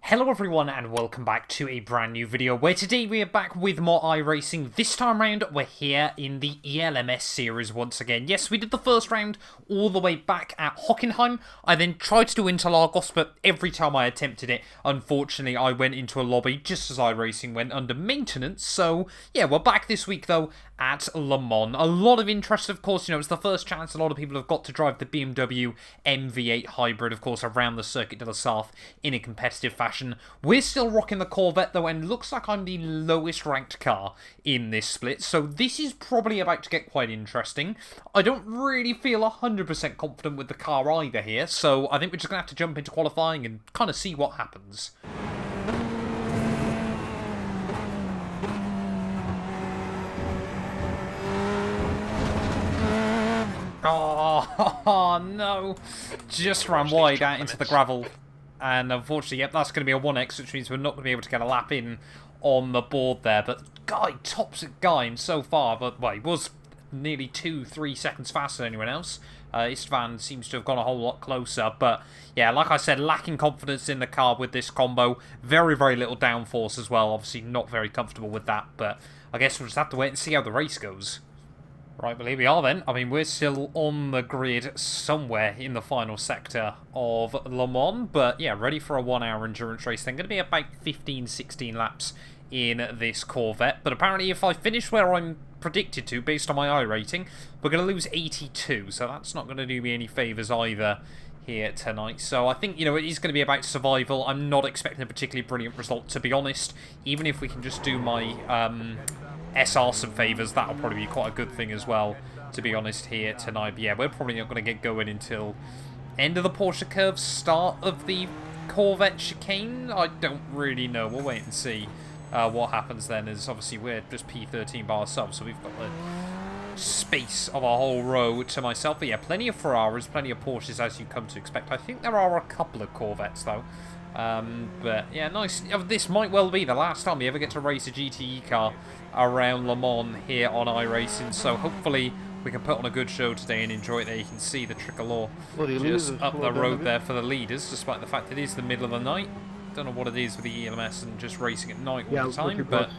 Hello everyone and welcome back to a brand new video where today we are back with more iRacing. This time round we're here in the ELMS series once again. Yes, we did the first round all the way back at Hockenheim. I then tried to do Interlagos, but every time I attempted it, unfortunately I went into a lobby just as iRacing went under maintenance. So yeah, we're back this week though at Le Mans. A lot of interest, of course. You know, it's the first chance a lot of people have got to drive the BMW MV8 hybrid, of course, around the Circuit de la Sarthe in a competitive fashion. We're still rocking the Corvette, though, and looks like I'm the lowest ranked car in this split, so this is probably about to get quite interesting. I don't really feel 100% confident with the car either here, so I think we're just going to have to jump into qualifying and kind of see what happens. Oh, no. Just ran wide out into the gravel. And unfortunately, yep, that's going to be a 1x, which means we're not going to be able to get a lap in on the board there. But Guy tops it going so far. But, well, he was nearly 2-3 seconds faster than anyone else. Istvan seems to have gone a whole lot closer. But, yeah, like I said, lacking confidence in the car with this combo. Very, very little downforce as well. Obviously, not very comfortable with that. But I guess we'll just have to wait and see how the race goes. Right, well, here we are then. I mean, we're still on the grid somewhere in the final sector of Le Mans, but yeah, ready for a 1 hour endurance race. Then going to be about 15-16 laps in this Corvette, but apparently if I finish where I'm predicted to, based on my iRating, we're going to lose 82, so that's not going to do me any favours either here tonight. So I think, you know, it is going to be about survival. I'm not expecting a particularly brilliant result, to be honest. Even if we can just do my SR some favours, that'll probably be quite a good thing as well, to be honest, here tonight. But yeah, we're probably not going to get going until end of the Porsche curve, start of the Corvette chicane. I don't really know. We'll wait and see what happens then, as obviously we're just P13 by ourselves, so we've got the space of a whole row to myself. But yeah, plenty of Ferraris, plenty of Porsches, as you come to expect. I think there are a couple of Corvettes though. But yeah, nice. This might well be the last time we ever get to race a GTE car around Le Mans here on iRacing, so hopefully we can put on a good show today and enjoy it. There you can see the tricolor just up the road there for the leaders, despite the fact it is the middle of the night. Don't know what it is with the ELMS and just racing at night all the time, but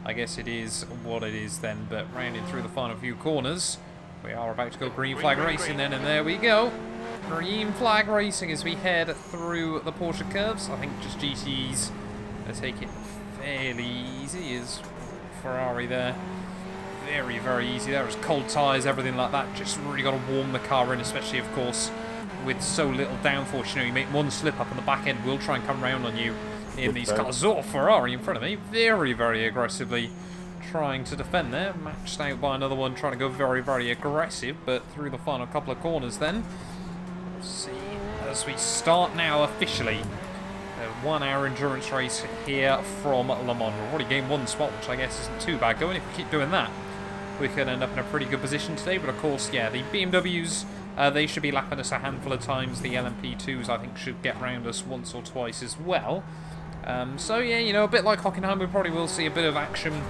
I guess it is what it is then. But rounding through the final few corners, we are about to go green flag racing then, and there we go. Green flag racing as we head through the Porsche curves. I think just GTE's going to take it fairly easy. Is Ferrari there. Very, very easy there. It's cold tyres, everything like that. Just really got to warm the car in, especially, of course, with so little downforce. You know, you make one slip up on the back end, we'll try and come round on you in these cars. Oh, Ferrari in front of me. Very, very aggressively trying to defend there. Matched out by another one trying to go very, very aggressive. But through the final couple of corners then, we'll see as we start now officially a 1 hour endurance race here from Le Mans. We've already gained one spot, which I guess isn't too bad going. If we keep doing that, we could end up in a pretty good position today. But of course, yeah, the BMWs, they should be lapping us a handful of times. The LMP2s, I think, should get round us once or twice as well. So yeah, you know, a bit like Hockenheim, we probably will see a bit of action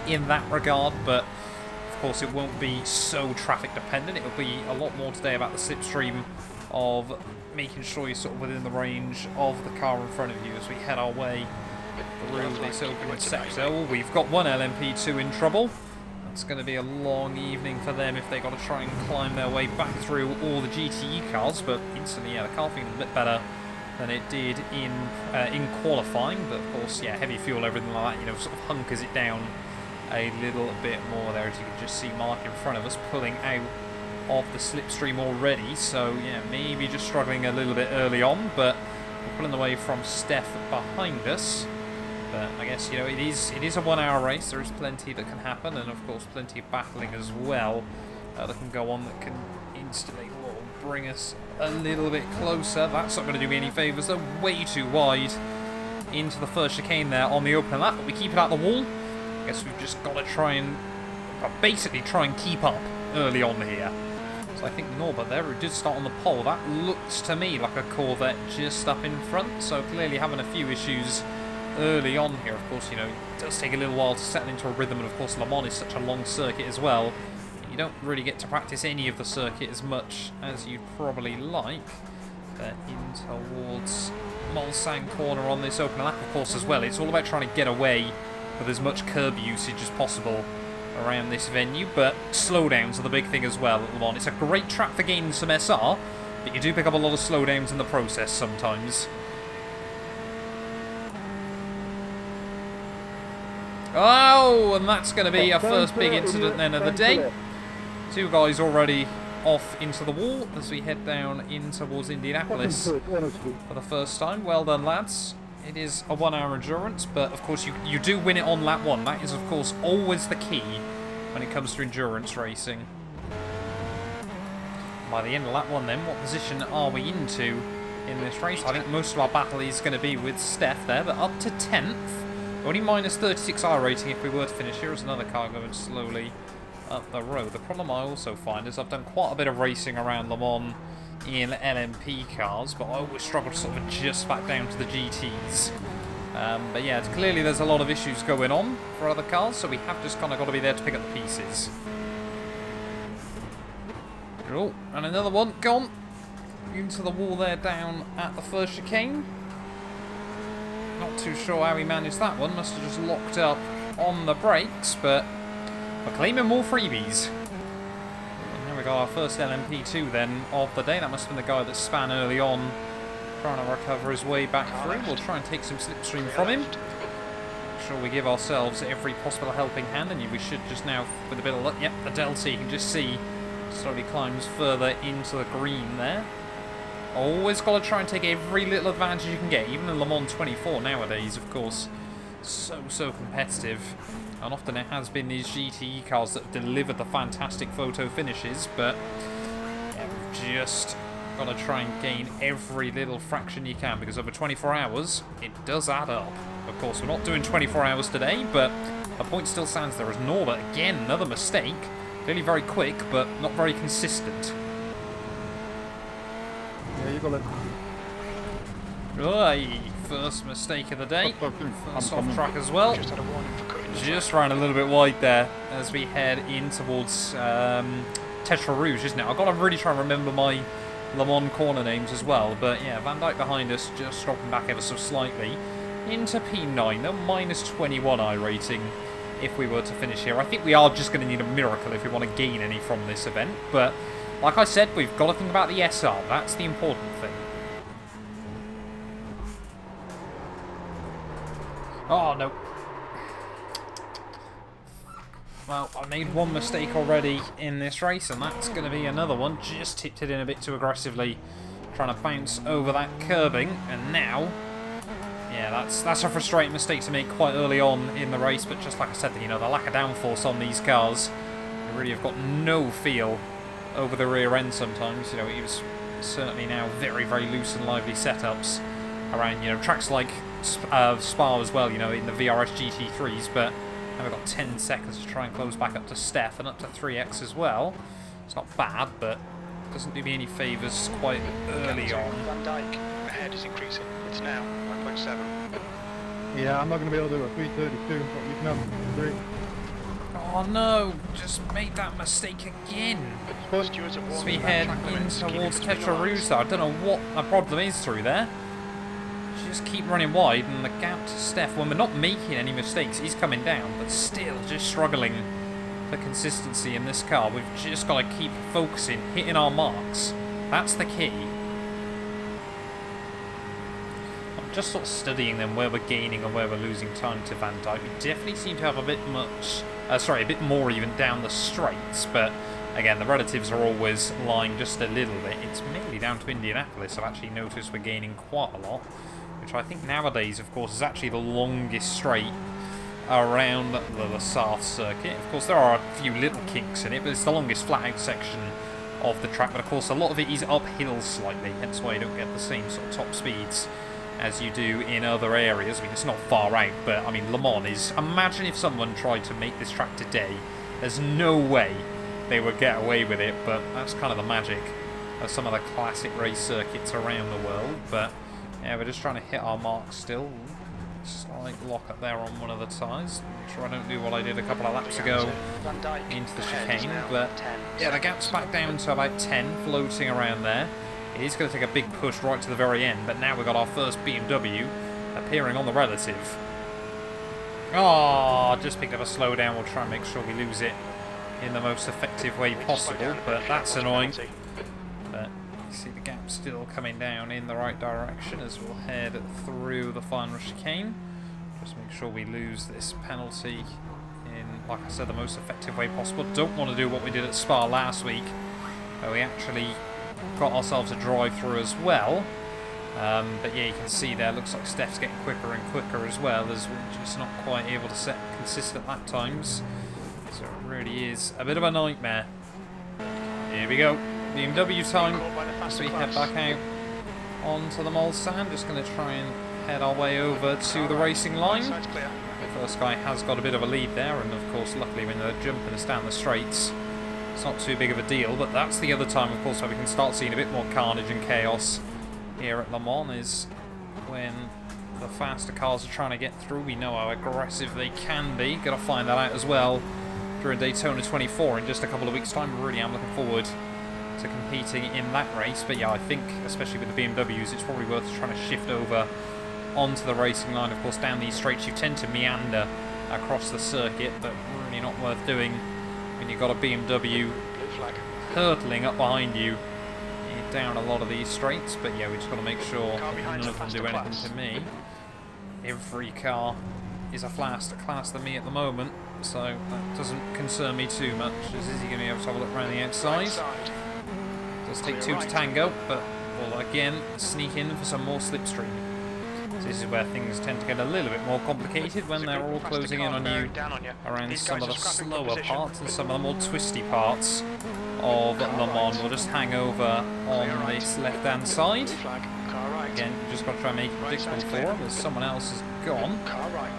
in that regard, but of course it won't be so traffic dependent. It will be a lot more today about the slipstream of making sure you're sort of within the range of the car in front of you as we head our way through this opening sector. Oh, we've got one LMP2 in trouble. It's going to be a long evening for them if they've got to try and climb their way back through all the GTE cars, but instantly, yeah, the car feeling a bit better than it did in qualifying. But of course, yeah, heavy fuel, everything like that, you know, sort of hunkers it down a little bit more there, as you can just see Mark in front of us pulling out of the slipstream already. So yeah, maybe just struggling a little bit early on, but we're pulling away from Steph behind us. But I guess, you know, it is a 1 hour race. There is plenty that can happen, and of course plenty of battling as well that can go on, that can instantly bring us a little bit closer. That's not going to do me any favours though. Way too wide into the first chicane there on the open lap, but we keep it out the wall. I guess we've just got to try and basically try and keep up early on here. So I think Norbert there, who did start on the pole, that looks to me like a Corvette just up in front. So clearly having a few issues early on here. Of course, you know, it does take a little while to settle into a rhythm, and of course Le Mans is such a long circuit as well. You don't really get to practice any of the circuit as much as you'd probably like. In towards Mulsanne corner on this open lap, of course, as well. It's all about trying to get away with as much curb usage as possible around this venue, but slowdowns are the big thing as well at Le Mans. It's a great track for gaining some SR, but you do pick up a lot of slowdowns in the process sometimes. Oh, and that's going to be our first big incident then of the day. Two guys already off into the wall as we head down in towards Indianapolis for the first time. Well done, lads. It is a 1 hour endurance, but of course you do win it on lap 1. That is, of course, always the key when it comes to endurance racing. By the end of lap 1 then, what position are we into in this race? I think most of our battle is going to be with Steph there, but up to 10th. Only minus 36 iRacing if we were to finish. Here is another car going slowly up the road. The problem I also find is I've done quite a bit of racing around Le Mans in LMP cars, but I always struggle to sort of adjust back down to the GTs. But yeah, clearly there's a lot of issues going on for other cars, so we have just kind of got to be there to pick up the pieces. Oh, and another one gone into the wall there down at the first chicane. Not too sure how he managed that one. Must have just locked up on the brakes, but we're claiming more freebies. And there we go, our first LMP2 then of the day. That must have been the guy that span early on, trying to recover his way back through. We'll try and take some slipstream from him. Make sure we give ourselves every possible helping hand, and we should just now, with a bit of luck, yep, the Delta, you can just see, slowly climbs further into the green there. Always got to try and take every little advantage you can get, even in Le Mans 24 nowadays, of course. So competitive. And often it has been these GTE cars that have delivered the fantastic photo finishes, but yeah, we've just got to try and gain every little fraction you can, because over 24 hours, it does add up. Of course, we're not doing 24 hours today, but a point still stands there as Norbert, again, another mistake. Clearly very quick, but not very consistent. Yeah, you got it. Right, first mistake of the day. First off track as well. Just ran a little bit wide there as we head in towards Tetra Rouge, isn't it? I've got to really try and remember my Le Mans corner names as well. But yeah, Van Dijk behind us, just dropping back ever so slightly into P9. They're minus 21 iRating if we were to finish here. I think we are just going to need a miracle if we want to gain any from this event. But like I said, we've got to think about the SR. That's the important thing. Oh, no. Well, I made one mistake already in this race, and that's going to be another one. Just tipped it in a bit too aggressively, trying to bounce over that curbing. And now, yeah, that's a frustrating mistake to make quite early on in the race. But just like I said, you know, the lack of downforce on these cars, they really have got no feel over the rear end sometimes. You know, it was certainly now very, very loose and lively setups around, you know, tracks like Spa as well, you know, in the VRS GT3s, but now we've got 10 seconds to try and close back up to Steph and up to 3x as well. It's not bad, but doesn't do me any favours quite early on. Van Dijk ahead is increasing. It's now 1.7. Yeah, I'm not going to be able to do a 332, but you can have 3. Oh no, just made that mistake again. As we head in towards Tetra Rouge though, I don't know what the problem is through there. Just keep running wide, and the gap to Steph, when we're not making any mistakes, he's coming down, but still just struggling for consistency in this car. We've just got to keep focusing, hitting our marks. That's the key. I'm just sort of studying then where we're gaining and where we're losing time to Van Dijk. We definitely seem to have a bit a bit more even down the straights, but again, the relatives are always lying just a little bit. It's mainly down to Indianapolis. I've actually noticed we're gaining quite a lot, which I think nowadays, of course, is actually the longest straight around the South circuit. Of course, there are a few little kinks in it, but it's the longest flat-out section of the track. But of course, a lot of it is uphill slightly, hence why you don't get the same sort of top speeds as you do in other areas. I mean, it's not far out, but I mean, Le Mans is... Imagine if someone tried to make this track today. There's no way they would get away with it, but that's kind of the magic of some of the classic race circuits around the world. But yeah, we're just trying to hit our marks still. Slight lock up there on one of the tyres. Make sure I don't do what I did a couple of laps ago into the chicane. But yeah, the gap's back down to about 10, floating around there. It is going to take a big push right to the very end, but now we've got our first BMW appearing on the relative. Oh, just picked up a slowdown. We'll try and make sure we lose it in the most effective way possible, but that's annoying. But you see the gap still coming down in the right direction as we'll head through the final chicane. Just make sure we lose this penalty in, like I said, the most effective way possible. Don't want to do what we did at Spa last week, where we actually got ourselves a drive-through as well. But yeah, you can see there, looks like Steph's getting quicker and quicker as well, as we're just not quite able to set consistent lap times. So it really is a bit of a nightmare. Here we go, BMW time, as we head back out onto the Mulsanne. Just going to try and head our way over to the racing line. The first guy has got a bit of a lead there, and of course luckily when they're jumping us down the straights, it's not too big of a deal. But that's the other time, of course, where we can start seeing a bit more carnage and chaos here at Le Mans, is when the faster cars are trying to get through. We know how aggressive they can be. Got to find that out as well during Daytona 24 in just a couple of weeks' time. Really am looking forward to competing in that race. But yeah, I think especially with the BMWs, it's probably worth trying to shift over onto the racing line. Of course, down these straights you tend to meander across the circuit, but really not worth doing when you've got a BMW hurtling up behind you down a lot of these straights. But yeah, we just got to make sure none of them do anything to me. Every car is a faster class than me at the moment, so that doesn't concern me too much. Is he going to be able to have a look around the outside? Does take two to tango, but we'll again sneak in for some more slipstream. So this is where things tend to get a little bit more complicated when they're all closing in on you around some of the slower parts and some of the more twisty parts of Le Mans. We'll just hang over on this left-hand side. Again, you just got to try and make it predictable for them, as someone else has gone. Trying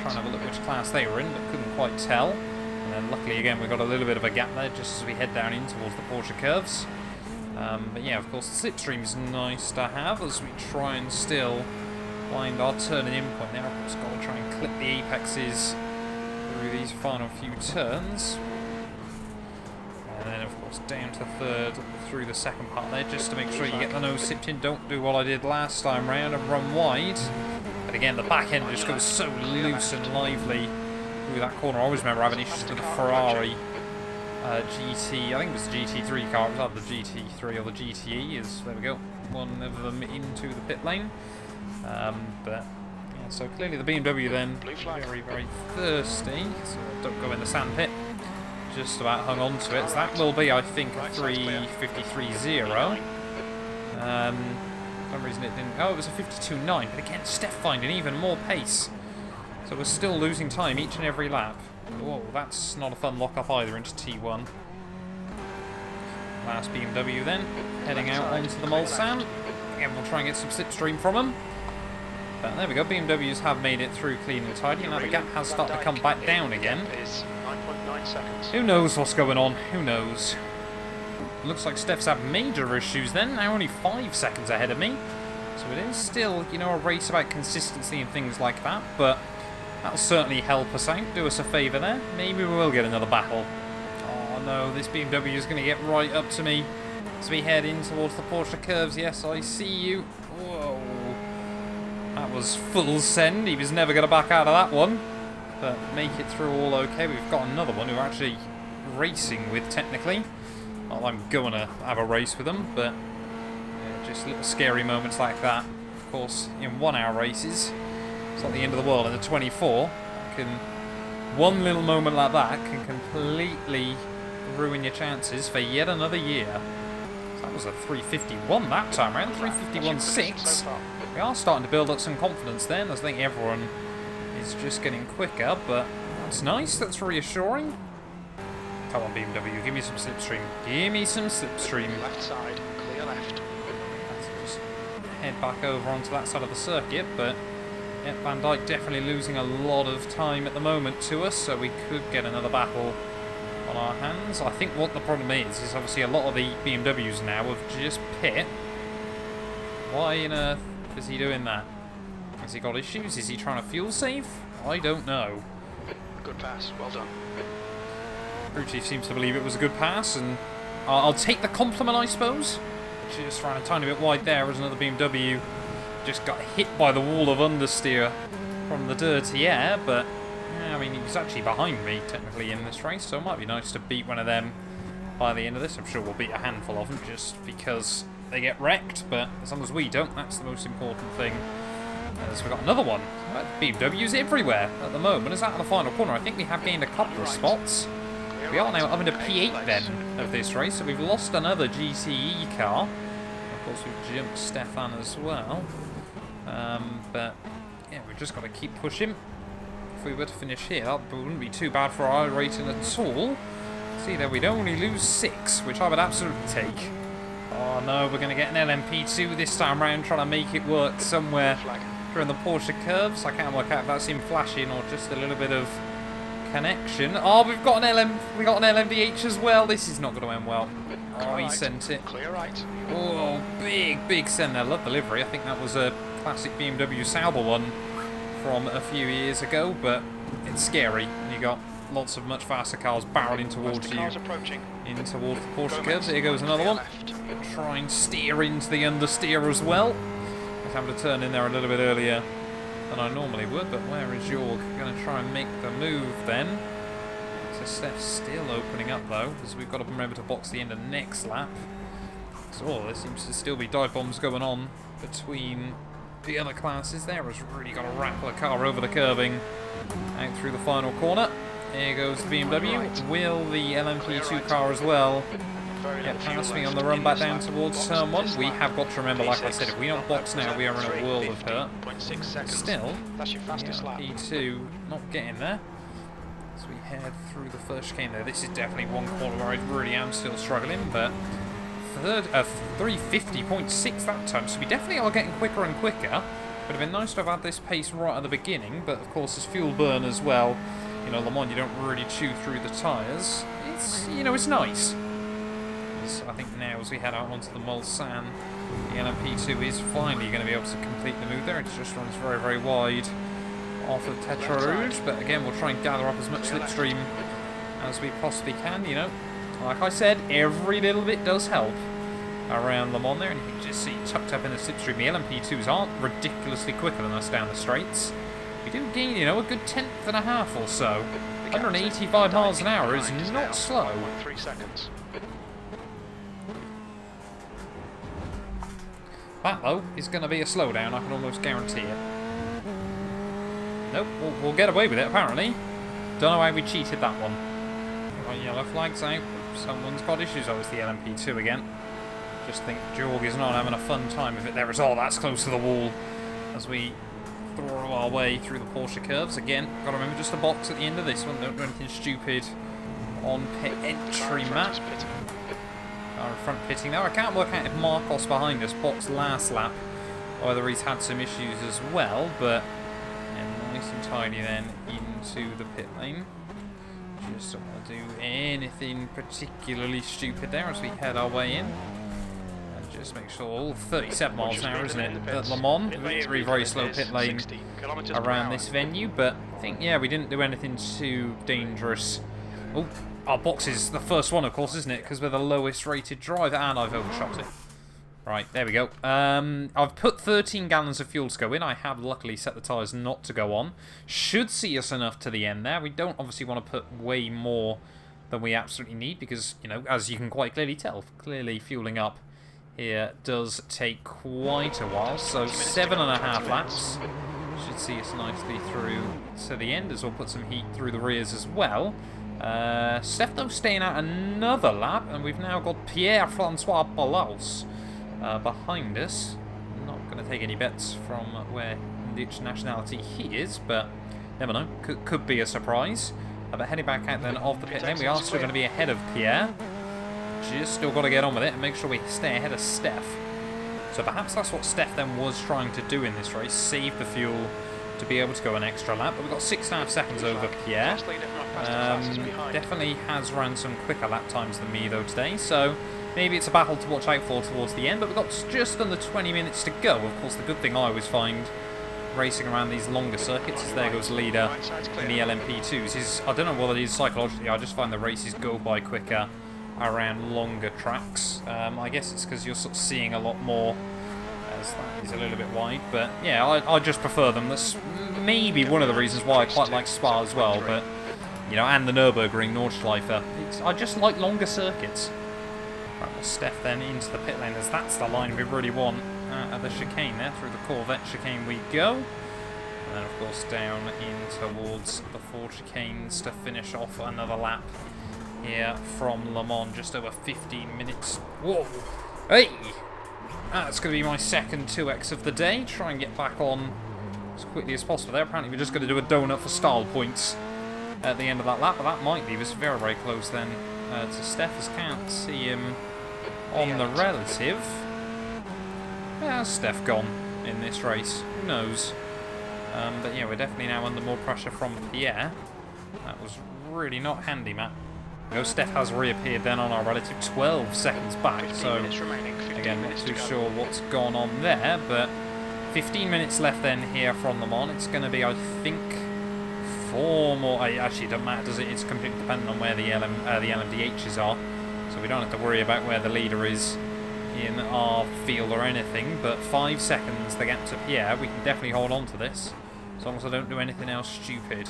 to have a look which class they were in, but couldn't quite tell. And then luckily again we've got a little bit of a gap there just as we head down in towards the Porsche curves. But yeah, of course the slipstream's nice to have as we try and still find our turning in point there. Of course, got to try and clip the apexes through these final few turns. And then of course down to third through the second part there, just to make sure you get the nose sipped in. Don't do what I did last time round and run wide. But again, the back end just goes so loose and lively through that corner. I always remember having issues with the Ferrari GT, I think it was the GT3 car. It was either the GT3 or the GTE. There we go, one of them into the pit lane. But yeah, so clearly the BMW then very, very thirsty. So don't go in the sand pit. Just about hung on to it. So that will be, I think, a 3:53.0. For some reason it didn't. Oh, it was a 52.9. But again, Steph finding even more pace. So we're still losing time each and every lap. Whoa, that's not a fun lock-up either into T1. Last BMW then, heading out onto the Mulsanne. Again, we'll try and get some slipstream from them. But there we go, BMWs have made it through clean and tidy. Now the gap has started to come back down again. Who knows what's going on? Who knows? Looks like Steph's have major issues then. Now only 5 seconds ahead of me. So it is still, you know, a race about consistency and things like that. But that'll certainly help us out, do us a favour there. Maybe we will get another battle. Oh no, this BMW is going to get right up to me as we head in towards the Porsche curves. Yes, I see you. Whoa. That was full send. He was never going to back out of that one. But make it through all okay. We've got another one who we're actually racing with, technically. Well, I'm going to have a race with them, but yeah, just little scary moments like that. Of course, in 1 hour races, it's not the end of the world. In the 24, one little moment like that can completely ruin your chances for yet another year. So that was a 3:51 that time around, 3:51.6. We are starting to build up some confidence then. I think everyone is just getting quicker, but that's nice, that's reassuring. Come on BMW, give me some slipstream. Give me some slipstream. Left side, clear left. Let's just head back over onto that side of the circuit, but yeah, Van Dijk definitely losing a lot of time at the moment to us, so we could get another battle on our hands. I think what the problem is obviously a lot of the BMWs now have just pit. Why on earth is he doing that? Has he got issues? Is he trying to fuel save? I don't know. Good pass, well done. Crew Chief seems to believe it was a good pass, and I'll take the compliment, I suppose. just ran a tiny bit wide there as another BMW just got hit by the wall of understeer from the dirty air, but yeah, I mean, he was actually behind me technically in this race, so it might be nice to beat one of them by the end of this. I'm sure we'll beat a handful of them just because they get wrecked, but as long as we don't, that's the most important thing. As we've got another one. BMWs everywhere at the moment. Is that on the final corner? I think we have gained a couple of spots. We are now up into P8 then of this race, so we've lost another GTE car. Of course, we've jumped Stefan as well. But yeah, we've just got to keep pushing. If we were to finish here, that wouldn't be too bad for our rating at all. See there, we'd only lose 6, which I would absolutely take. Oh no, we're going to get an LMP2 this time round, trying to make it work somewhere during the Porsche curves. I can't work out if that's him flashing or just a little bit of connection. Oh, we've got an LMDH as well. This is not going to end well. Oh, he sent it. Clear right. Oh, big send there. Love the livery. I think that was a classic BMW Sauber one from a few years ago, but it's scary. You got lots of much faster cars barreling towards you in towards the Porsche curves. Here goes another one. Try and steer into the understeer as well. I was having to turn in there a little bit earlier than I normally would, but where is Jorg? Going to try and make the move then. So Steph's still opening up though, because we've got to remember to box the end of next lap. So there seems to still be dive bombs going on between the other classes there. Has really got to rattle a car over the curbing out through the final corner. Here goes the BMW. Will the LMP2 car as well get past me on the run back down towards turn 1? We have got to remember, like I said, if we don't box now, we are in a world of hurt. Still, the LMP2 not getting there. As we head through the first chicane there, this is definitely one corner where I really am still struggling, but 350.6 that time, so we definitely are getting quicker and quicker. Would have been nice to have had this pace right at the beginning, but of course as fuel burn as well, you know, Le Mans, you don't really chew through the tyres. It's, you know, it's nice. I think now as we head out onto the Mulsanne, the LMP2 is finally going to be able to complete the move there. It just runs very wide off of Tetra Rouge, but again we'll try and gather up as much slipstream as we possibly can, you know. Like I said, every little bit does help around Le Mans there, and you can just see tucked up in the slipstream. The LMP2s aren't ridiculously quicker than us down the straights. We do gain, you know, a good 1/10 or so. 185 miles an hour is not slow. 3 seconds. That, though, is going to be a slowdown, I can almost guarantee it. Nope, we'll get away with it, apparently. Don't know why we cheated that one. Got yellow flags out. Someone's got issues. Oh, it's the LMP2 again. Just think Jorg is not having a fun time with it there at all. That's close to the wall as we throw our way through the Porsche curves. Again, got to remember just to box at the end of this one. Don't do anything stupid on pit entry map. Our front pitting now. I can't work out if Marcos behind us boxed last lap or whether he's had some issues as well, but yeah, nice and tidy then into the pit lane. Just don't want to do anything particularly stupid there as we head our way in. And just make sure, 37 miles an hour, isn't it? At Le Mans, very slow pit lane around this venue, but I think, yeah, we didn't do anything too dangerous. Oh, our box is the first one, of course, isn't it? Because we're the lowest rated driver, and I've overshot it. Right, there we go. I've put 13 gallons of fuel to go in. I have luckily set the tyres not to go on. Should see us enough to the end there. We don't obviously want to put way more than we absolutely need because, you know, as you can quite clearly tell, clearly fueling up here does take quite a while. So 7.5 laps should see us nicely through to the end, as we'll put some heat through the rears as well. Steph, though, staying out another lap, and we've now got Pierre-Francois Palas behind us. Not going to take any bets from which nationality he is, but never know. Could be a surprise. But heading back out then of the pit lane, we are still going to be ahead of Pierre. Just still got to get on with it and make sure we stay ahead of Steph. So perhaps that's what Steph then was trying to do in this race, save the fuel to be able to go an extra lap. But we've got 6.5 seconds over Pierre. Definitely has ran some quicker lap times than me though today, so maybe it's a battle to watch out for towards the end, but we've got just under 20 minutes to go. Of course, the good thing I always find racing around these longer circuits is there goes leader in the LMP2s. I don't know what it is psychologically, I just find the races go by quicker around longer tracks. I guess it's because you're sort of seeing a lot more, as that is a little bit wide, but yeah, I just prefer them. That's maybe one of the reasons why I quite like Spa as well, but you know, and the Nürburgring Nordschleife. I just like longer circuits. Right, well, Steph then into the pit lane, as that's the line we really want at the chicane there. Through the Corvette chicane we go. And then, of course, down in towards the 4 chicanes to finish off another lap here from Le Mans. Just over 15 minutes. Whoa! Hey! That's going to be my second 2x of the day. Try and get back on as quickly as possible there. Apparently, we're just going to do a donut for style points at the end of that lap. But that might leave us very, very close then to Steph, as can't see him on the relative. Yeah, Steph gone in this race. Who knows? But yeah, we're definitely now under more pressure from Pierre. That was really not handy, Matt. You know, Steph has reappeared then on our relative, 12 seconds back. So again, not too sure what's gone on there, but 15 minutes left then here from Le Mans. It's going to be, I think, 4 more. Actually, it doesn't matter, does it? It's completely dependent on where the LMDHs are. So we don't have to worry about where the leader is in our field or anything, but 5 seconds the gap to Pierre. We can definitely hold on to this as long as I don't do anything else stupid.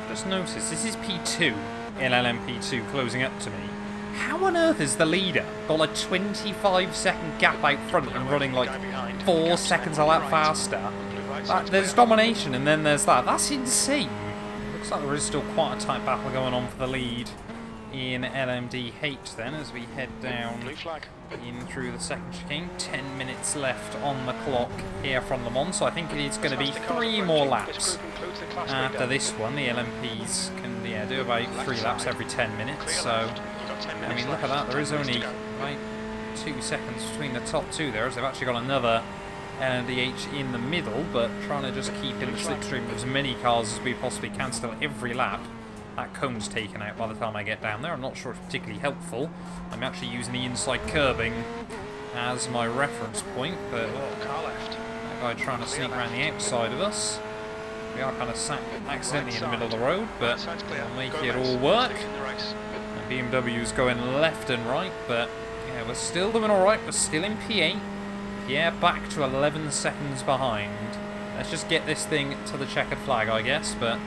Just notice this is P2 in LMP2 closing up to me. How on earth is the leader got a 25-second gap out front and running like 4 seconds a lap faster? There's domination and then there's that. That's insane. Looks like there is still quite a tight battle going on for the lead in LMDH then, as we head down in through the second chicane. 10 minutes left on the clock here from Le Mans, so I think it's going to be 3 more laps after this one. The LMPs can do about 3 laps every 10 minutes, so I mean, look at that, there is only 2 seconds between the top 2 there, as they've actually got another LMDH in the middle, but trying to just keep in the slipstream of as many cars as we possibly can still every lap. That cone's taken out by the time I get down there. I'm not sure it's particularly helpful. I'm actually using the inside curbing as my reference point, but that guy trying to sneak around the outside of us. We are kind of sat accidentally in the middle of the road, but we'll make it all work. And BMW's going left and right, but yeah, we're still doing alright. We're still in P8. Yeah, back to 11 seconds behind. Let's just get this thing to the checkered flag, I guess, but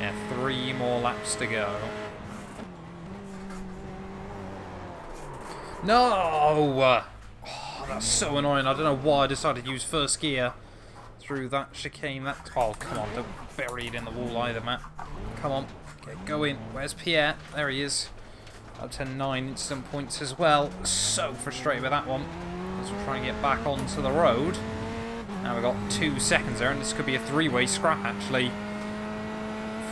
yeah, 3 more laps to go. No! Oh, that's so annoying. I don't know why I decided to use first gear through that chicane. Oh, come on. Don't bury it in the wall either, Matt. Come on. Get going. Where's Pierre? There he is. Up to 9 instant points as well. So frustrated with that one. As we'll try and get back onto the road. Now we've got 2 seconds there, and this could be a 3-way scrap, actually.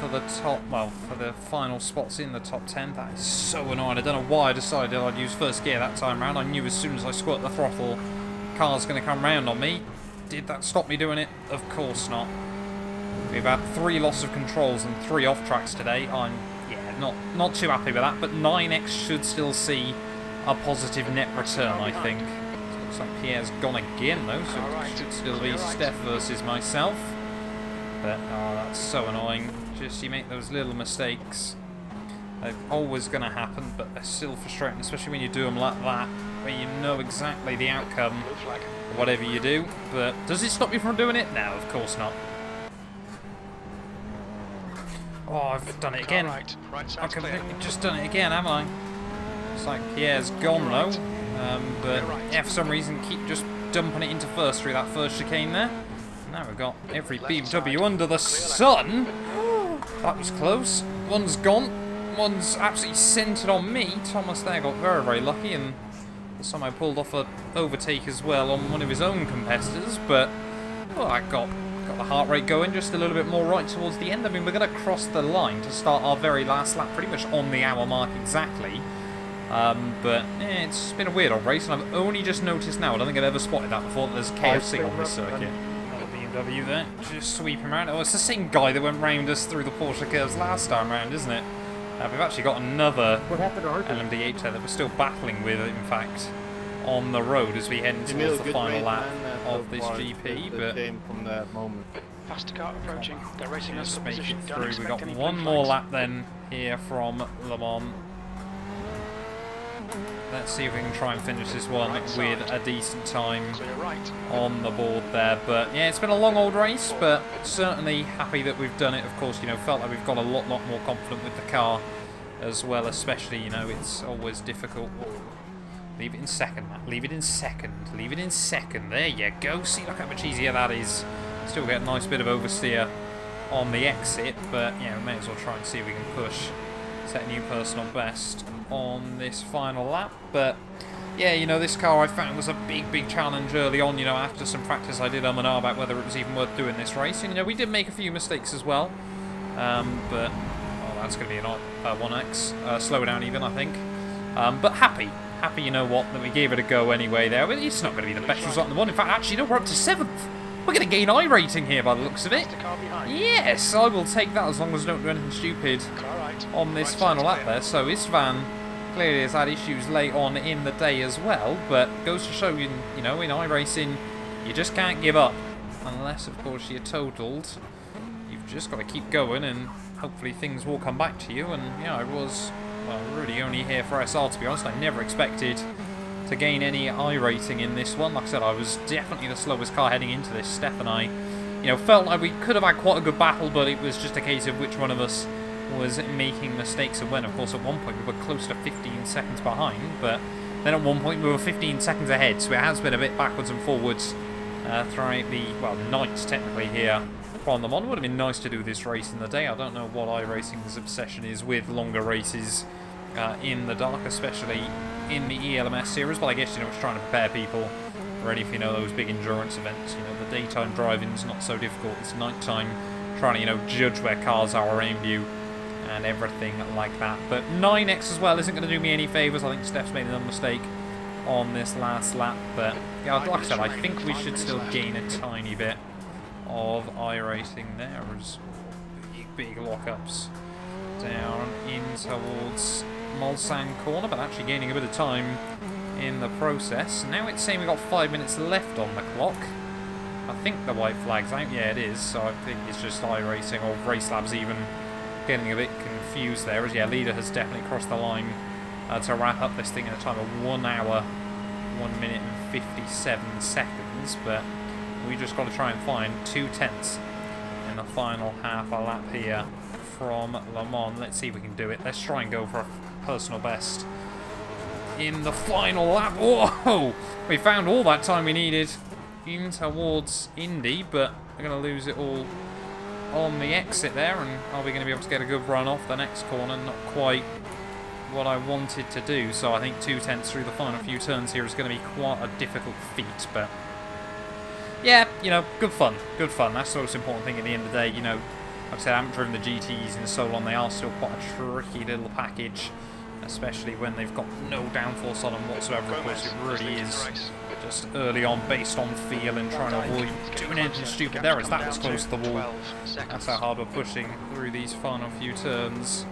For the top, well, for the final spots in the top 10. That is so annoying. I don't know why I decided I'd use first gear that time around. I knew as soon as I squirt the throttle, car's going to come round on me. Did that stop me doing it? Of course not. We've had 3 loss of controls and 3 off tracks today. I'm not too happy with that, but 9x should still see a positive net return, I think. So looks like Pierre's gone again though, so it should still be Steph versus myself. But oh, that's so annoying. Just you make those little mistakes. They're always going to happen, but they're still frustrating, especially when you do them like that, where you know exactly the outcome of whatever you do. But does it stop you from doing it? No, of course not. Oh, I've done it again. I've completely just done it again, haven't I? It's like Pierre's gone though. But yeah, for some reason, keep just dumping it into first through that first chicane there. Now we've got every BMW under the sun. That was close. One's gone. One's absolutely centred on me. Thomas there got very, very lucky, and somehow pulled off an overtake as well on one of his own competitors. But well, I got the heart rate going just a little bit more right towards the end. I mean, we're going to cross the line to start our very last lap, pretty much on the hour mark exactly. But yeah, it's been a weird old race, and I've only just noticed now. I don't think I've ever spotted that before. That there's KFC on this circuit. BMW there, just sweeping around. Oh, it's the same guy that went round us through the Porsche curves last time round, isn't it? We've actually got another LMDH there that we're still battling with, in fact, on the road as we head towards the final lap of this GP. But from that moment. Faster car approaching. They're racing us just for make position. it Don't through. We've expect got any one blue more flags. lap then here from Le Mans. let's see if we can try and finish this one with a decent time Clear right. on the board there. But yeah, it's been a long old race, but certainly happy that we've done it. Of course, you know, felt like we've got a lot more confident with the car as well, especially, you know, it's always difficult. Leave it in second, Matt. Leave it in second. Leave it in second. There you go. See, look how much easier that is. Still get a nice bit of oversteer on the exit, but yeah, we may as well try and see if we can push, set a new personal best on this final lap. But yeah, you know, this car I found was a big challenge early on. You know, after some practice I did and ah about whether it was even worth doing this race. And you know, we did make a few mistakes as well, but oh, that's going to be an 1x slow down even, I think. But happy, you know what, that we gave it a go anyway there. But it's not going to be the best result in the one. In fact, actually, no, we're up to 7th. We're going to gain iRating here by the looks of it. Yes, I will take that as long as I don't do anything stupid on this final lap there. So Istvan clearly has had issues late on in the day as well, but goes to show you, you know, in iRacing, you just can't give up. Unless, of course, you're totaled. You've just got to keep going and hopefully things will come back to you. And yeah, I was, well, really only here for SR, to be honest. I never expected to gain any iRating in this one. Like I said, I was definitely the slowest car heading into this. Steph and I, you know, felt like we could have had quite a good battle, but it was just a case of which one of us was making mistakes and when. Of course, at one point we were close to 15 seconds behind, but then at one point we were 15 seconds ahead, so it has been a bit backwards and forwards throughout the, well, night technically here from the Mon. Would have been nice to do this race in the day. I don't know what iRacing's obsession is with longer races in the dark, especially in the ELMS series, but I guess, you know, it's trying to prepare people ready for, you know, those big endurance events. You know, the daytime driving's not so difficult. It's nighttime trying to, you know, judge where cars are around you and everything like that. But 9x as well isn't going to do me any favours. I think Steph's made another mistake on this last lap, but yeah, like I said, I think we should still gain a tiny bit of iRacing there as big lockups down in towards Mulsanne corner, but actually gaining a bit of time in the process. Now it's saying we've got 5 minutes left on the clock. I think the white flag's out. Yeah, it is. So I think it's just iRacing or Race Labs even getting a bit confused there. As yeah, leader has definitely crossed the line to wrap up this thing in a time of 1 hour, 1 minute and 57 seconds. But we just got to try and find 2/10 in the final half a lap here from Le Mans. Let's see if we can do it. Let's try and go for a personal best in the final lap. Whoa! We found all that time we needed in towards Indy, but we're going to lose it all on the exit there. And are we going to be able to get a good run off the next corner? Not quite what I wanted to do. So I think 2/10 through the final few turns here is going to be quite a difficult feat. But yeah, you know, good fun. Good fun. That's the most important thing at the end of the day. You know, like I said, I haven't driven the GTs in so long. They are still quite a tricky little package, especially when they've got no downforce on them whatsoever. Of course, it really is just early on based on feel and trying to avoid doing anything stupid there, as that was close to the wall. That's how hard we're pushing through these final few turns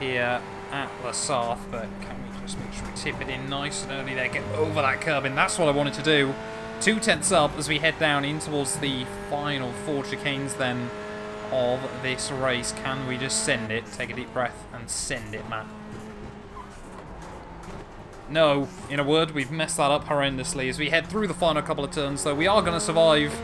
here at La Sarthe. But can we just make sure we tip it in nice and early there, get over that curb, and that's what I wanted to do. 2/10 up as we head down in towards the final 4 chicanes then of this race. Can we just send it? Take a deep breath and send it, Matt. No, in a word, we've messed that up horrendously as we head through the final couple of turns, though we are going to survive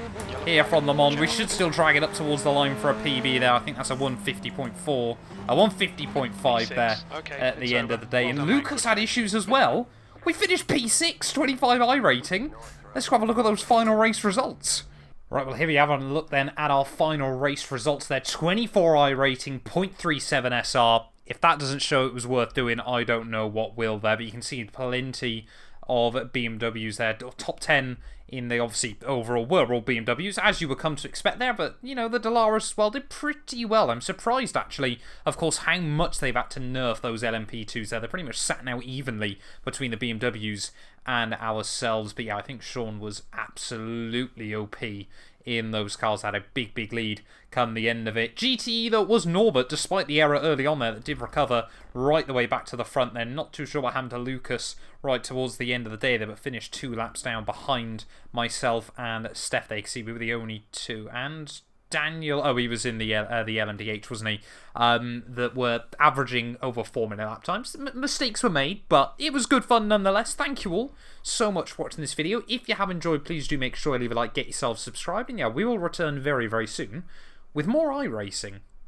here from Le Mans. We should still drag it up towards the line for a PB there. I think that's a 150.4, a 150.5 there at the end of the day. And Lucas had issues as well. We finished P6, 25 iRating. Let's have a look at those final race results. Right, well, here we have a look then at our final race results there. 24 iRating, 0.37 SR. If that doesn't show it was worth doing, I don't know what will there. But you can see plenty of BMWs there. Top 10 in the, obviously, overall were all BMWs, as you would come to expect there. But, you know, the Delaras as well did pretty well. I'm surprised, actually, of course, how much they've had to nerf those LMP2s there. They're pretty much sat now evenly between the BMWs and ourselves. But yeah, I think Sean was absolutely OP in those cars. Had a big lead come the end of it. GTE, though, was Norbert, despite the error early on there, that did recover right the way back to the front there. Not too sure what happened to Lucas right towards the end of the day there, but finished 2 laps down behind myself and Steph. They see we were the only 2. And Daniel, oh, he was in the LMDH, wasn't he? That were averaging over 4-minute lap times. Mistakes were made, but it was good fun nonetheless. Thank you all so much for watching this video. If you have enjoyed, please do make sure to leave a like, get yourself subscribed, and yeah, we will return very, very soon with more iRacing.